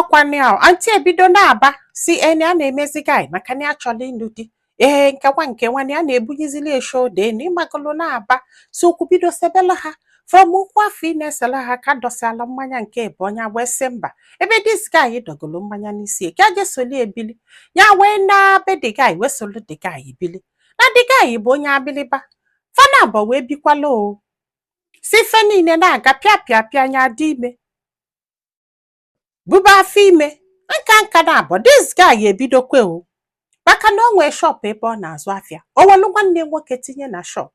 ọkwanị ahụ anti ebido na-aba si eni a na-emezi guy maka na achọla ịlụ di nke nwanne a na-ebunyezili eshoda eni ịmagolo na-aba so okwu bido sebela ha from ụkwụ afọ ị na-esela ha ka dọsala mmanya nke ebe onye wee sị mba ebe dis guy dọgolo mmanya n'isi ka je soli ebili ya wee na be the guy wee solo the guy ebili na the guy bụ onye abiliba fana abọ wee bikwala o si fe niile na-aga pịa anya dị ime buba afọ ime nka na-abọ this guy ebidokwe o maka na o nwee shop ebe ọ na-azụ afịa o welu nwanne nwoke tinye na shop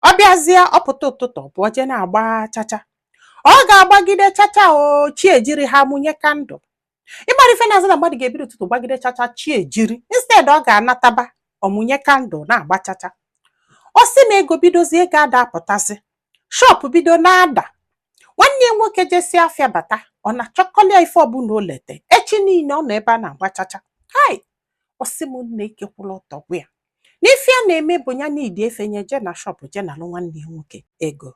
ọ bịazie ọpụta ụtụtụ bụ oje na-agba chacha ọ ga-agbagide chacha o chi ejiri ha mụnye kandụl ịgbara ife na-azụ na mmadụ ga-ebido ụtụtụ gbagide chacha chi ejiri instead ọ ga-anataba ọmụnye kandụl na-agba chacha ọ sị na ego bidozie ego ada apụtazi shop bido na-ada nwanne nwoke jesi afịa bata ọ na-achọkọlia ife ọbụla o lete echi niile ọ nọ ebe a na-agba chacha hai ọsị m nne ike kwụrụ ọtọ gwa ya n'ife a na-eme bụ ya n'idi efenye je na shop je na alụ nwanne ya nwoke ego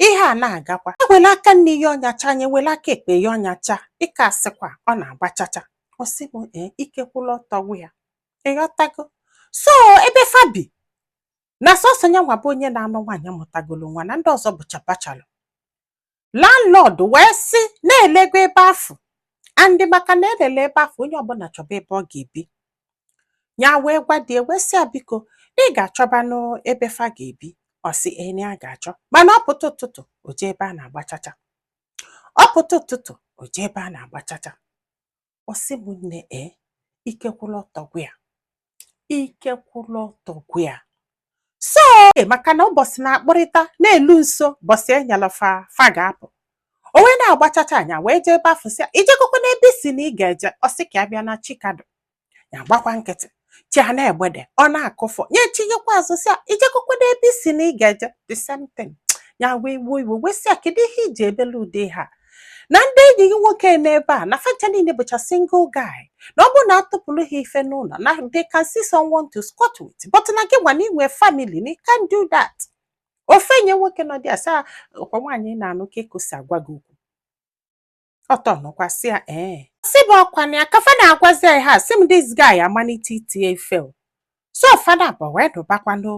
ihe a na-agakwa ewela aka nne ya ọnyacha anya ewela aka ekpe ya ọnyacha ịka asịkwa ọ na-agba chacha ọsị m ike kwụrụ ọtọ gwa ya ịghọtago so ebe fabi na sọsọ ya nwa bụ onye na-anụ nwaanyị mụtagolo nwa na ndị ọzọ bụcha bachalọ landlord wee sị na-elego ebe afọ andị maka na elele ebe afọ onye ọbụla chọba ebe ọ ga-ebi ya wee gwadie wee sị biko ị ga-achọba n'ebe fa ga-ebi ọ sị eni a ga-achọ mana ọpụta ụtụtụ oje ebe a na-agba chacha ọpụta ụtụtụ oje ebe a na-agba chacha ọ sị m nne ike kwụrụ ọtọ gwa ya ike kwụrụ ọtọ gwa ya so maka na ụbọchị na-akpọrịta na-elu nso bọsị enyela fa ga-apụ o wee na-agba chacha anya wee jee ebe afọ sị ijekọkwa n'ebe isi na ị ga-eje ọ sị ka ya bịa na chikado ya gbakwa nkịtị chi a na-egbede ọ na-akụfọ nye chinyekwa azụ sị ijekọkwa n'ebe isi na ị ga-eje the same thing ya wee wuo iwe wee sị kedu ihe iji ebela ude ha na ndị enyi gị nwoke n'ebe a na facha niile bụcha single guy na ọ bụ na atụpụrụ ha ife n'ụlọ na they can see someone to squat with but na gị nwa na inwe family na you can't do that ofe nye nwoke nọ dị asa ọkwa nwaanyị na-anụ ka ekosi agwa gị okwu ọtọ nọkwa sị ya sị bụ ọkwa na ya kafa na-agwazi ha sị m this guy amalite itinye ife so fada bụ wee dụbakwano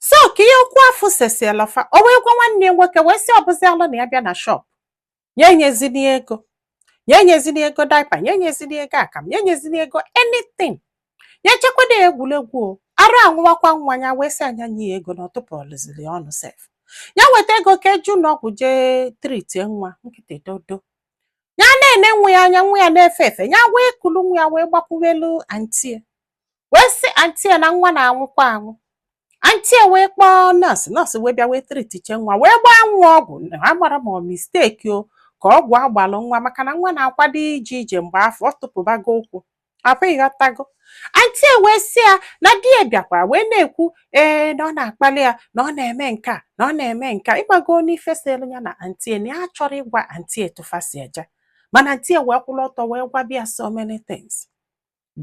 so ka ihe okwu afọ sesiela fa o wee gwa nwanne nwoke wee sị ọbụzi alụ na ya bịa na shop nyenyezini ego diaper nyenyezini ego akam nyenyezini ego anything nyechekwada egwuregwu arụ anwụwakwa nwanya wee sị anya nye ego na ọtụpụlizili ọnụ sef ya weta ego ka eju n'ọgwụ jee treat nwa nkịta dodo ya na-ene nwa ya anya nwa ya na-efe efe ya wee kulu nwa ya wee gbakwuwelu antie wee sị antie na nwa na-anwụkwa anwụ antie wee kpọọ nọọsụ wee bịa wee tritiche nwa wee gbaa nwa ọgwụ agbara ma misteki o ka ọgwụ agbalụ nwa maka na nwa na-akwado ije mgbe afọ ọ tụpụbago ụkwụ afọ ịghọtago antie wee sị ya na di ya bịakwa wee na-ekwu na ọ na-akpali ya na ọ na-eme nka na ọ na-eme nka ịgbago n'ife selu ya na antie na ya chọrọ ịgwa antie tụfasi eje mana antie wee kwụrụ ọtọ wee gwa bịa so many things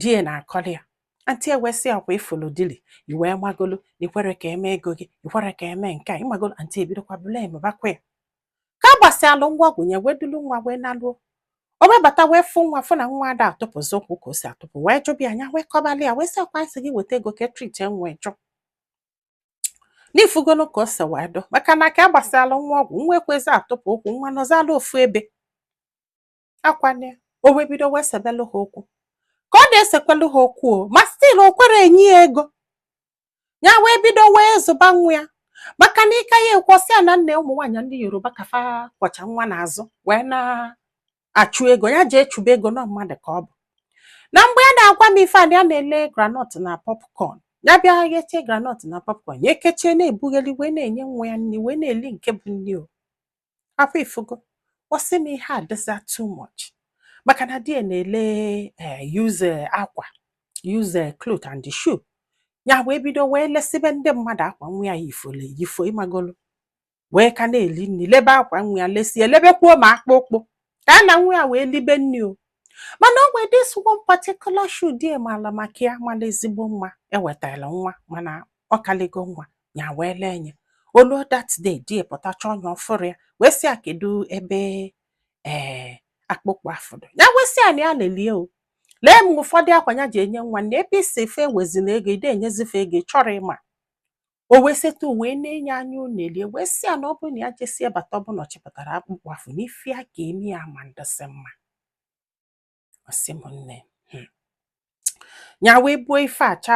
die na-akọli ya antie wee sị ya kwa ifulu dili iwee magolu ikwere ka eme ego gị ikwere ka eme nka ịmagolu antie ebidokwa blame bakwa ya ka gbasịalụ ngwa gụnye wee dulu nwa wee naluo o wee bata wee fụ nwa fụ na nwa ada atụpụzi ụkwụ ka o si atụpụ wee jụbịa anya wee kọbalị ya wee sị ọkwa nsị gị weta ego ka trit enwe jụ n'ifugolu ka o si wee dụ maka na ka agbasịalụ nwa ọgwụ nwa ekwezi atụpụ ụkwụ nwa nọzalụ ofu ebe akwane o wee bido wee sebelụ ha okwu ka ọ na-esekwelu ha okwu o ma stil o kwere enyi ya ego ya wee bido wee zụba nwa ya maka na ike ya ekwọsị ya na nne ụmụ nwaanyị ndị Yoruba kafa kwọcha nwa n'azụ wee na-achụ ego ya jee chụba ego na mmadụ ka ọ bụ na mgbe ya na-agwa m ife a na ya na-ele granọt na popcorn ya bịa ghechie granọt na popcorn ya ekechie na-ebugheli wee na-enye nwa ya nri wee na-eli nke bụ nri o afọ ifugo ọsị m ihe adịza too much maka na di na-ele use akwa use cloth and shoe ya wee bido wee lesibe ndị mmadụ akwa nwa ya yifo ịmagolo wee ka na-eli nri lebe akwa nwa ya lesi elebekwuo ma akpụkpụ ka na nwa ya wee libe nri o mana o nwee this one particular shoe di mala maka ya mala ezigbo mma ewetara nwa mana ọ kaligo nwa ya wee lee nye olu that day di pụtacha ọnya ọfụrụ ya wee sị ya kedu ebe akpụkpọ afụdo ya wesị anyị a lelie o lee m ụfọdụ akwa ya ji enye nwa na ebe isi fe wezina ego ide enyezife ego chọrọ ịma o wee seta wee na-enye anya unelie wee sị ya na ọ bụ na ya jesie bata ọbụna ọ chịpụtara akpụkpọ afụ na ife ya ka eme ya ma ndịsị mma ọsị m nne ya wee buo ife acha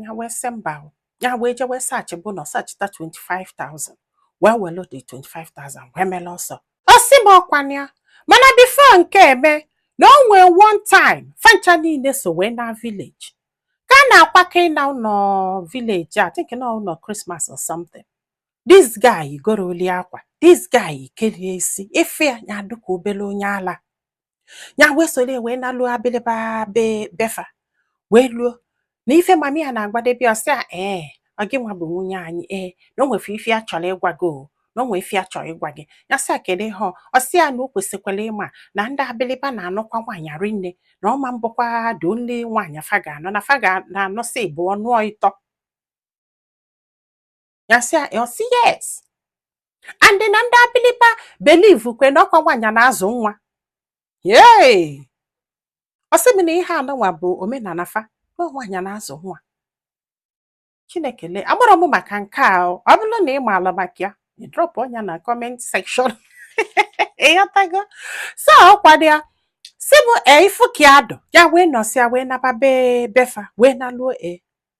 ya wee sị mba ya wee je wee saachị bụ na ọ sachịta 25,000 wee welu dị 25,000 wee mele ọsọ ọsị m ọkwanya mana bifo nke eme na o nwee one time fancha niile so wee na village ka a na-akwake na ụlọ village a think na ụlọ Christmas or something this guy goroli akwa this guy kelie isi ife ya dịka obele onye ala ya wee sole wee na lụọ abiliba befa wee luo na ife mami ya na-agbadebe ọsị a ọ gị nwa bụ nwunye anyị na o nwefe ife a chọrọ ịgwa gị na o nwee ife a chọrọ ịgwa gị ya sị a kedu ha ọsị ya na o kwesịkwara ịma na ndị abiliba na-anụkwa nwaanyị rinne na ọma mbụkwa dị onye nwaanyị fa ga-anọ na fa ga-anụsị ịbụọ nụọ ịtọ ya sị ọsị yes and na ndị abiliba believe kwe na ọkwa nwaanyị na-azụ nwa yee ọsị m na ihe anụnwa bụ omenala fa na nwaanyị na-azụ nwa Chineke lee agbara m maka nke a ọ bụrụ na ị maala maka ya drop ọnya na comment section ịghọtago so ọkwado ya si bụ ifu ka adụ ya wee nọsịa wee naba befa wee naluo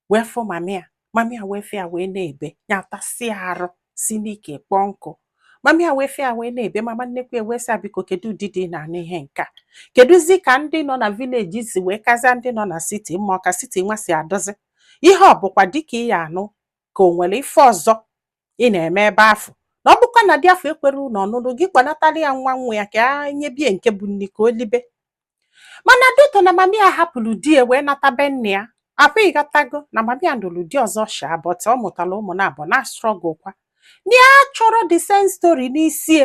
wee fụ mami ya wee fịa wee na-ebe ya tasị arụ si n'ike kpọọ nkụ mami ya wee fịa wee na-ebe mama nnekwu wee sị biko kedu ụdịdị na anụ ihe nka kedụzi ka ndị nọ na vileji si wee kazia ndị nọ na siti mma ọka siti nwa si adọzi ihe ọ bụkwa dịka ị ya anụ ka o nwere ife ọzọ ị na-eme ebe afọ na ọ bụkwa na dị afọ ekwere ụlọ ọnụnụ gị kpọnatara ya nwa ya ka a nyebie nke bụ nni ka o libe mana duto na mami ya hapụrụ di ya wee nata be nne ya apụ ịghọtago na mami ya ndụrụ di ọzọ sha bọta ọ mụtara ụmụ na abụọ na strọgụl kwa na ya chọrọ the same story n'isi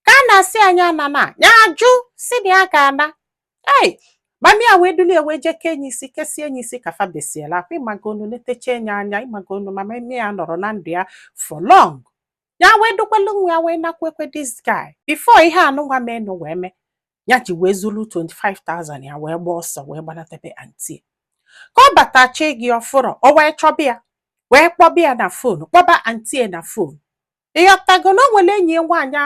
ka a na-asị anyị anana ya ajụ si na ya ga-ana mami ya wee duli wee jeke enyi isi kesie enyi isi ka fa besiela akwa ịmagonu netecha enye anya ịmagonu mama eme ya nọrọ na ndụ ya for long ya wee dukwelu nwa ya wee nakwekwe this guy before ihe anụnwa menụ wee mee ya ji wee zulu 25,000 ya wee gba ọsọ wee gbanatebe anti ka ọ batachi gị ọfụrụ o wee chọba ya wee kpọba ya na fonu kpọba anti na fonu ịghọtago na o nwere enyi nwaanyị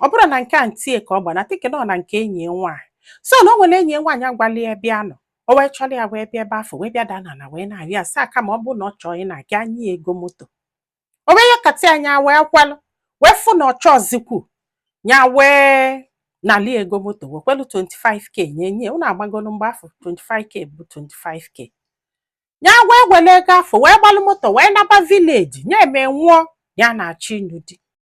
ọ bụrụ na nke anti ka ọ gbanata ike nọ na nke enyi nwaanyị so na o nwere enyi nwaanyị agwali ebe ya nọ o wee chọrọ ya wee bịa ebe afọ wee bịa dana na wee na-arịa asa aka ma ọ bụ na ọ chọọ ị na-aga anyị ego moto o wee yakati anya wee kwelụ wee fụ na ọ chọọzikwu ya wee nali ego moto wekwelu 25k nye unu agbagolu mgbe afọ 25k bụ 25k ya wee wele ego afọ wee gbalụ moto wee naba vileji nye eme nwụọ ya na-achọ ịnụ di